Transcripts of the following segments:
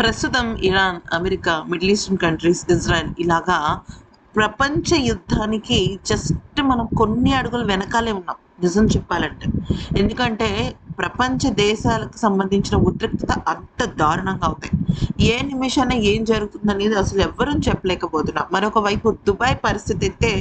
ప్రస్తుతం Iran, America, middle eastern countries, Israel ఇలాగా ప్రపంచ యుద్ధానికి జస్ట్ మనం కొన్ని అడుగులు వెనకాలే ఉన్నాం నిజం చెప్పాలంటే. ఎందుకంటే ప్రపంచ దేశాలకు సంబంధించిన ఉద్రిక్తత అంత దారుణంగా ఉంది. ఏ నిమిషాన ఏం జరుగుతుందనేది అసలు ఎవ్వరూ చెప్పలేకపోతున్నాం. మరొక వైపు దుబాయ్ పరిస్థితి అయితే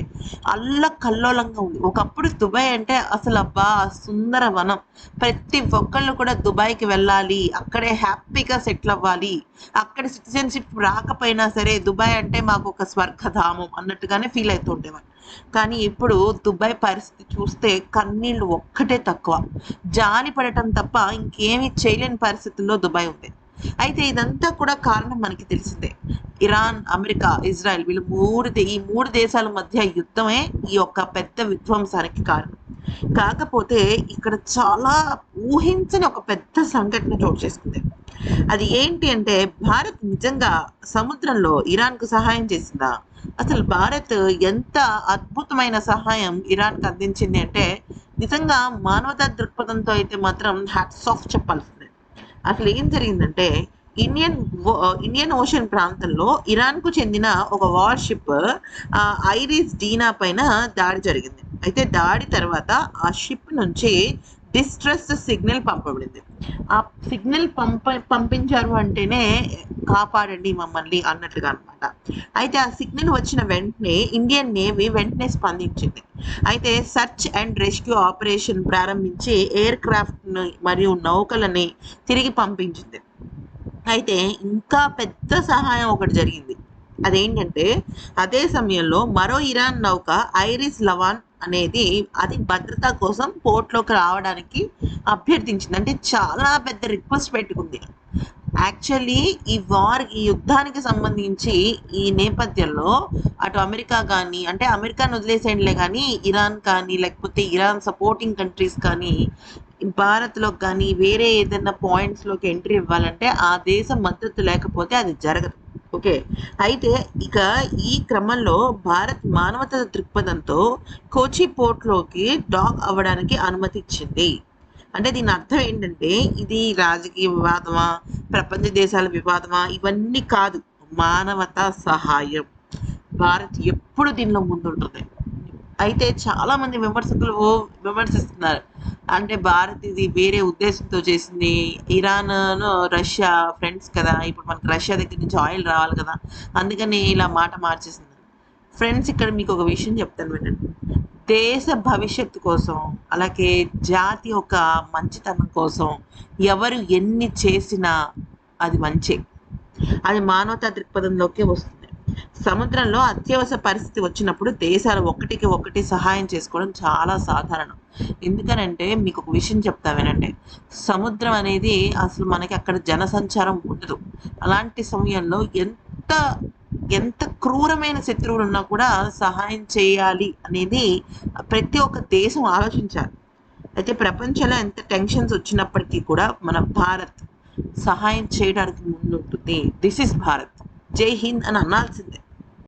అల్లకల్లోలంగా ఉంది. ఒకప్పుడు దుబాయ్ అంటే అసలు అబ్బా! సుందర వనం. ప్రతి ఒక్కళ్ళు కూడా దుబాయ్‌కి వెళ్ళాలి. అక్కడే హ్యాపీగా సెటిల్ అవ్వాలి. అక్కడ సిటిజన్‌షిప్ రాకపోయినా సరే దుబాయ్ అంటే మాకొక స్వర్గధామం అన్నట్టుగానే ఫీల్ అయితూ ఉండేవాళ్ళు. కానీ ఇప్పుడు దుబాయ్ పరిస్థితి చూస్తే కన్నీళ్ళు ఒక్కటే తక్కువ. జాలి పడటం తప్ప ఇంకేమీ చేయలేని పరిస్థితుల్లో దుబాయ్ ఉంది. అయితే ఇదంతా కూడా కారణం మనకి తెలిసిందే. ఇరాన్, అమెరికా, ఇజ్రాయెల్ ఈ 3 దేశాల మధ్య యుద్ధమే ఈ యొక్క పెద్ద విధ్వంసానికి కారణం. కాకపోతే ఇక్కడ చాలా ఊహించని ఒక పెద్ద సంఘటన చోటు చేసుకుంది. అది ఏంటి అంటే భారత్ నిజంగా సముద్రంలో ఇరాన్‌కు సహాయం చేసిందా? అసలు భారత్ ఎంత అద్భుతమైన సహాయం ఇరాన్‌కి అందించింది అంటే నిజంగా మానవతా దృక్పథంతో అయితే మాత్రం హ్యాట్స్ ఆఫ్ చెప్పాల్సిందే. అసలు ఏం జరిగిందంటే ఇండియన్ ఓషన్ ప్రాంతంలో ఇరాన్‌కు చెందిన ఒక వార్‌షిప్ ఐరిస్ డీనా పైన దాడి జరిగింది. అయితే దాడి తర్వాత ఆ షిప్ నుంచి డిస్ట్రెస్ సిగ్నల్ పంపబడింది. ఆ సిగ్నల్ పంపించారు అంటేనే కాపాడండి మమ్మల్ని అన్నట్లుగా అనమాట. అయితే ఆ సిగ్నల్ వచ్చిన వెంటనే ఇండియన్ నేవీ వెంటనే స్పందించింది. అయితే సెర్చ్ అండ్ రెస్క్యూ ఆపరేషన్ ప్రారంభించి ఎయిర్ క్రాఫ్ట్‌ని మరియు నౌకలని తిరిగి పంపించింది. అయితే ఇంకా పెద్ద సహాయం ఒకటి జరిగింది. అదేంటంటే అదే సమయంలో మరో ఇరాన్ నౌక ఐరిస్ లవాన్ అనేది అది భద్రత కోసం పోర్ట్‌లోకి రావడానికి అభ్యర్థించింది. అంటే చాలా పెద్ద రిక్వెస్ట్ పెట్టుకుంది. యాక్చువల్లీ ఈ యుద్ధానికి సంబంధించి ఈ నేపథ్యంలో అటు అమెరికా గానీ, అంటే అమెరికాని వదిలేసేయండిలే గానీ, ఇరాన్ కానీ, లేకపోతే ఇరాన్ సపోర్టింగ్ కంట్రీస్ కానీ, భారత్‌లోకి గానీ, వేరే ఏదైనా పాయింట్స్‌లోకి ఎంట్రీ ఇవ్వాలంటే ఆ దేశం మద్దతు లేకపోతే అది జరగదు. ఓకే. అయితే ఇక ఈ క్రమంలో భారత్ మానవతా దృక్పథంతో కోచి పోర్ట్‌లోకి డాక్ అవ్వడానికి అనుమతి ఇచ్చింది. అంటే దీని అర్థం ఏంటంటే ఇది రాజకీయ వివాదమా? ప్రపంచ దేశాల వివాదమా? ఇవన్నీ కాదు. మానవతా సహాయం. భారత్ ఎప్పుడు దీనిలో ముందుంటుంది. అయితే చాలామంది విమర్శిస్తున్నారు. అంటే భారత్ ఇది వేరే ఉద్దేశంతో చేసింది. ఇరాన్‌ను రష్యా ఫ్రెండ్స్ కదా! ఇప్పుడు మనకు రష్యా దగ్గర నుంచి ఆయిల్ రావాలి కదా! అందుకని ఇలా మాట మార్చేసింది. ఫ్రెండ్స్ ఇక్కడ మీకు ఒక విషయం చెప్తాను వినండి. దేశ భవిష్యత్తు కోసం, అలాగే జాతి యొక్క మంచితనం కోసం ఎవరు ఎన్ని చేసినా అది మంచే. అది మానవతా దృక్పథంలోకే వస్తుంది. సముద్రంలో అత్యవసర పరిస్థితి వచ్చినప్పుడు దేశాలు ఒకటికి ఒకటి సహాయం చేసుకోవడం చాలా సాధారణం. ఎందుకనంటే మీకు ఒక విషయం చెప్తా వినండి. సముద్రం అనేది అసలు మనకి అక్కడ జనసంచారం ఉండదు. అలాంటి సమయంలో ఎంత ఎంత క్రూరమైన శత్రువులున్నా కూడా సహాయం చేయాలి అనేది ప్రతి ఒక్క దేశం ఆలోచించాలి. అయితే ప్రపంచంలో ఎంత టెన్షన్స్ వచ్చినప్పటికీ కూడా మన భారత్ సహాయం చేయడానికి ముందుంటుంది. This is Bharat. జై హింద్ అని అనాల్సిందే.